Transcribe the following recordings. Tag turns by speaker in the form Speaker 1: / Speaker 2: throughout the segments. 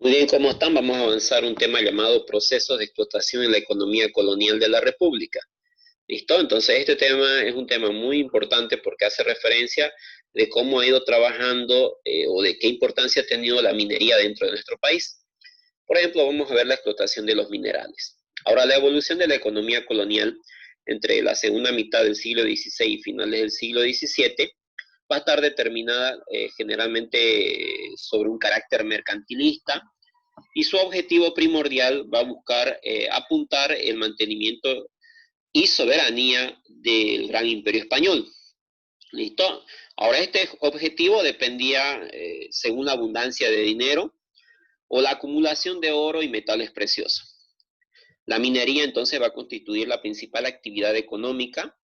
Speaker 1: Muy bien, ¿cómo están? Vamos a avanzar un tema llamado procesos de explotación en la economía colonial de la República. ¿Listo? Entonces este tema es un tema muy importante porque hace referencia de cómo ha ido trabajando o de qué importancia ha tenido la minería dentro de nuestro país. Por ejemplo, vamos a ver la explotación de los minerales. Ahora, la evolución de la economía colonial entre la segunda mitad del siglo XVI y finales del siglo XVII va a estar determinada generalmente sobre un carácter mercantilista, y su objetivo primordial va a buscar apuntar el mantenimiento y soberanía del gran imperio español. ¿Listo? Ahora, este objetivo dependía según la abundancia de dinero o la acumulación de oro y metales preciosos. La minería entonces va a constituir la principal actividad económica,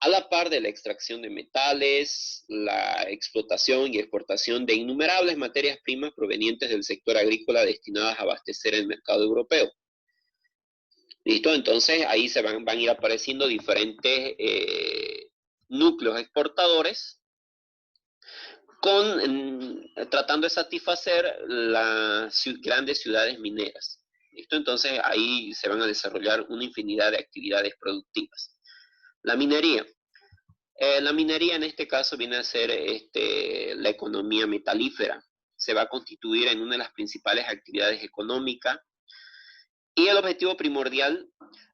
Speaker 1: a la par de la extracción de metales, la explotación y exportación de innumerables materias primas provenientes del sector agrícola destinadas a abastecer el mercado europeo. ¿Listo? Entonces ahí se van a ir apareciendo diferentes núcleos exportadores tratando de satisfacer las grandes ciudades mineras. ¿Listo? Entonces ahí se van a desarrollar una infinidad de actividades productivas. La minería. La minería en este caso viene a ser la economía metalífera. Se va a constituir en una de las principales actividades económicas y el objetivo primordial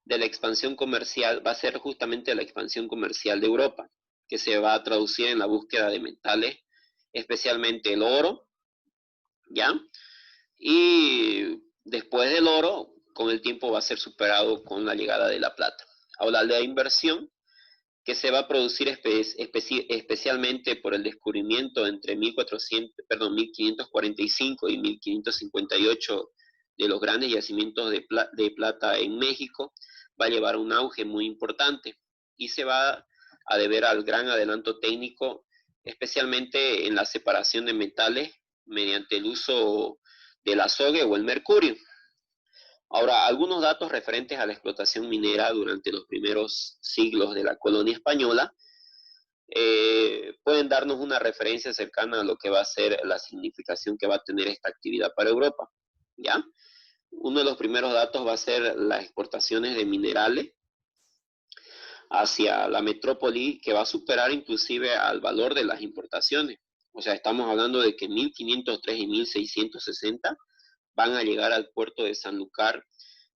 Speaker 1: de la expansión comercial va a ser justamente la expansión comercial de Europa, que se va a traducir en la búsqueda de metales, especialmente el oro, ¿ya? Y después del oro, con el tiempo va a ser superado con la llegada de la plata. Ahora, la inversión que se va a producir especialmente por el descubrimiento entre 1545 y 1558 de los grandes yacimientos de plata en México, va a llevar a un auge muy importante y se va a deber al gran adelanto técnico, especialmente en la separación de metales mediante el uso del azogue o el mercurio. Ahora, algunos datos referentes a la explotación minera durante los primeros siglos de la colonia española pueden darnos una referencia cercana a lo que va a ser la significación que va a tener esta actividad para Europa, ¿ya? Uno de los primeros datos va a ser las exportaciones de minerales hacia la metrópoli, que va a superar inclusive al valor de las importaciones. O sea, estamos hablando de que 1503 y 1660 van a llegar al puerto de Sanlúcar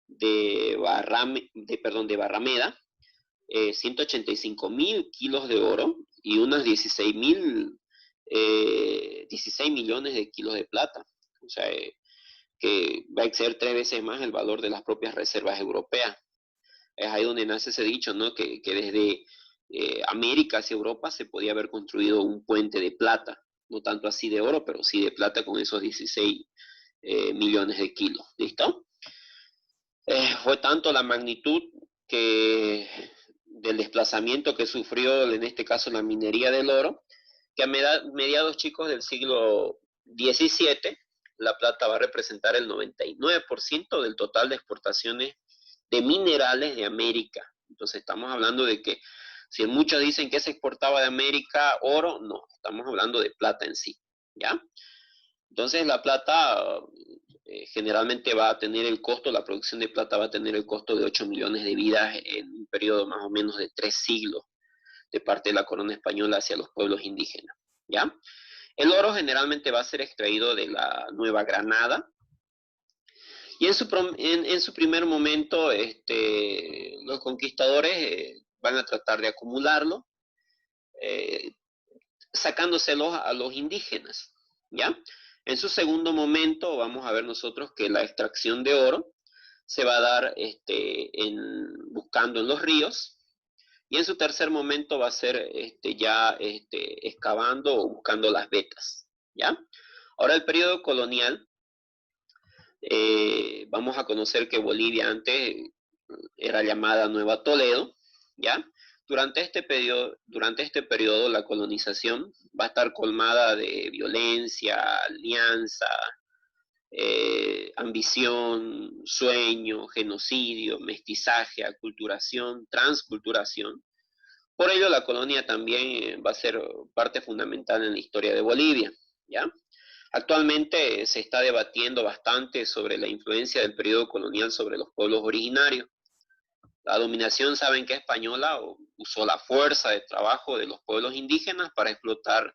Speaker 1: de Barrameda, 185.000 kilos de oro y unos 16 millones de kilos de plata. O sea, que va a exceder 3 veces más el valor de las propias reservas europeas. Es ahí donde nace ese dicho, ¿no? Que desde América hacia Europa se podía haber construido un puente de plata, no tanto así de oro, pero sí de plata con esos 16 millones de kilos. ¿Listo? Fue tanto la magnitud que del desplazamiento que sufrió en este caso la minería del oro, que a mediados chicos del siglo XVII la plata va a representar el 99% del total de exportaciones de minerales de América. Entonces estamos hablando de que si muchos dicen que se exportaba de América oro, no, estamos hablando de plata en sí, ¿ya? Entonces la plata generalmente va a tener el costo, la producción de plata va a tener el costo de 8 millones de vidas en un periodo más o menos de 3 siglos de parte de la corona española hacia los pueblos indígenas, ¿ya? El oro generalmente va a ser extraído de la Nueva Granada y en su primer momento los conquistadores van a tratar de acumularlo, eh, sacándoselos a los indígenas, ¿ya? En su segundo momento vamos a ver nosotros que la extracción de oro se va a dar buscando en los ríos, y en su tercer momento va a ser ya excavando o buscando las vetas, ¿ya? Ahora el periodo colonial, vamos a conocer que Bolivia antes era llamada Nueva Toledo, ¿ya? Durante este periodo la colonización va a estar colmada de violencia, alianza, ambición, sueño, genocidio, mestizaje, aculturación, transculturación. Por ello, la colonia también va a ser parte fundamental en la historia de Bolivia, ¿ya? Actualmente se está debatiendo bastante sobre la influencia del periodo colonial sobre los pueblos originarios. La dominación, saben que española usó la fuerza de trabajo de los pueblos indígenas para explotar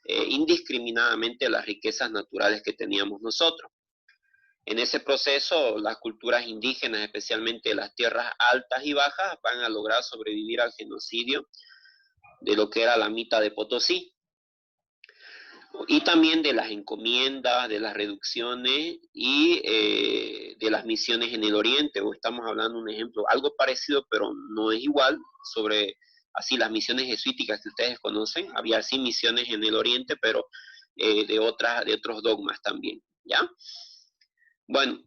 Speaker 1: indiscriminadamente las riquezas naturales que teníamos nosotros. En ese proceso, las culturas indígenas, especialmente las tierras altas y bajas, van a lograr sobrevivir al genocidio de lo que era la Mita de Potosí, y también de las encomiendas, de las reducciones y de las misiones en el Oriente. O estamos hablando de un ejemplo, algo parecido, pero no es igual, sobre así las misiones jesuíticas que ustedes conocen. Había así misiones en el Oriente, pero de otros dogmas también, ¿ya? Bueno,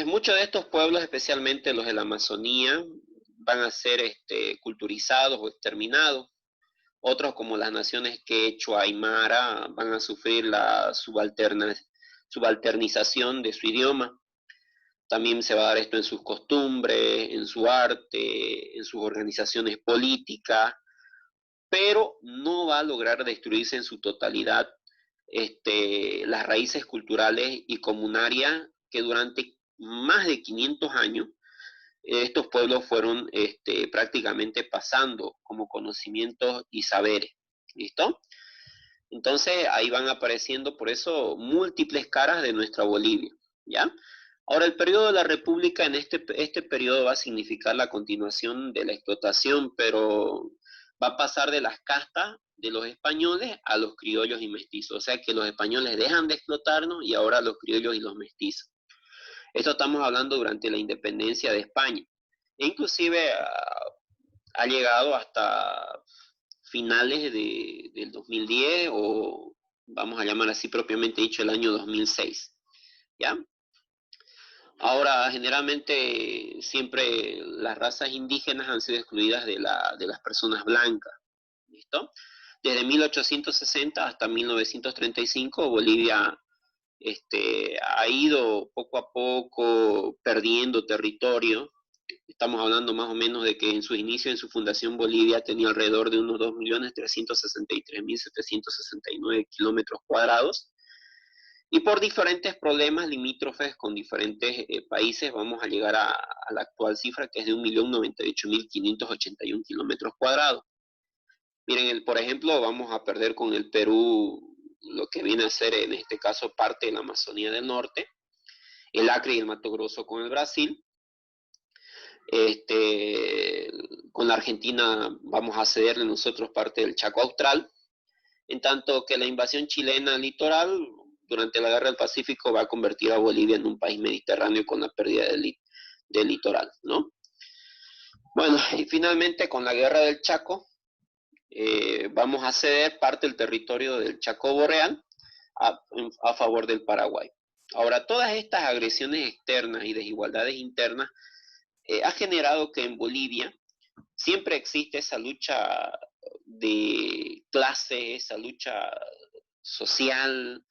Speaker 1: muchos de estos pueblos, especialmente los de la Amazonía, van a ser culturizados o exterminados. Otros, como las naciones quechua, aymara, van a sufrir la subalternización de su idioma. También se va a dar esto en sus costumbres, en su arte, en sus organizaciones políticas, pero no va a lograr destruirse en su totalidad las raíces culturales y comunarias que durante más de 500 años estos pueblos fueron prácticamente pasando como conocimientos y saberes. ¿Listo? Entonces ahí van apareciendo por eso múltiples caras de nuestra Bolivia, ¿ya? Ahora, el periodo de la República, en este periodo va a significar la continuación de la explotación, pero va a pasar de las castas de los españoles a los criollos y mestizos. O sea que los españoles dejan de explotarnos y ahora los criollos y los mestizos. Esto estamos hablando durante la independencia de España. E inclusive ha llegado hasta finales del 2010, o vamos a llamar así propiamente dicho el año 2006. ¿Ya? Ahora, generalmente siempre las razas indígenas han sido excluidas de las personas blancas. ¿Listo? Desde 1860 hasta 1935, Bolivia ha ido poco a poco perdiendo territorio. Estamos hablando más o menos de que en su inicio, en su fundación, Bolivia tenía alrededor de unos 2.363.769 kilómetros cuadrados. Y por diferentes problemas limítrofes con diferentes países, vamos a llegar a la actual cifra, que es de 1.098.581 kilómetros cuadrados. Miren, por ejemplo, vamos a perder con el Perú lo que viene a ser en este caso parte de la Amazonía del Norte, el Acre y el Mato Grosso con el Brasil. Con la Argentina vamos a cederle nosotros parte del Chaco Austral, en tanto que la invasión chilena al litoral durante la Guerra del Pacífico va a convertir a Bolivia en un país mediterráneo con la pérdida del litoral, ¿no? Bueno, y finalmente con la Guerra del Chaco, vamos a ceder parte del territorio del Chaco Boreal a favor del Paraguay. Ahora, todas estas agresiones externas y desigualdades internas ha generado que en Bolivia siempre existe esa lucha de clase, esa lucha social.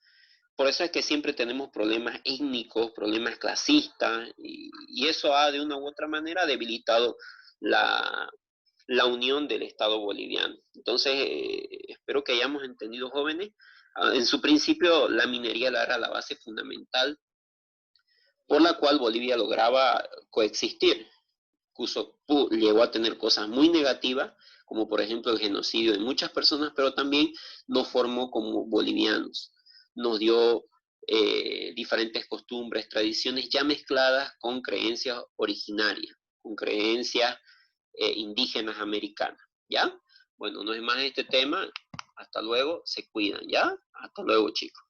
Speaker 1: Por eso es que siempre tenemos problemas étnicos, problemas clasistas, y eso ha de una u otra manera debilitado la unión del Estado boliviano. Entonces, espero que hayamos entendido, jóvenes. En su principio, la minería era la base fundamental por la cual Bolivia lograba coexistir. Llegó a tener cosas muy negativas, como por ejemplo el genocidio de muchas personas, pero también nos formó como bolivianos. Nos dio diferentes costumbres, tradiciones ya mezcladas con creencias originarias, con creencias indígenas americanas, ¿ya? Bueno, no es más este tema. Hasta luego, se cuidan, ¿ya? Hasta luego, chicos.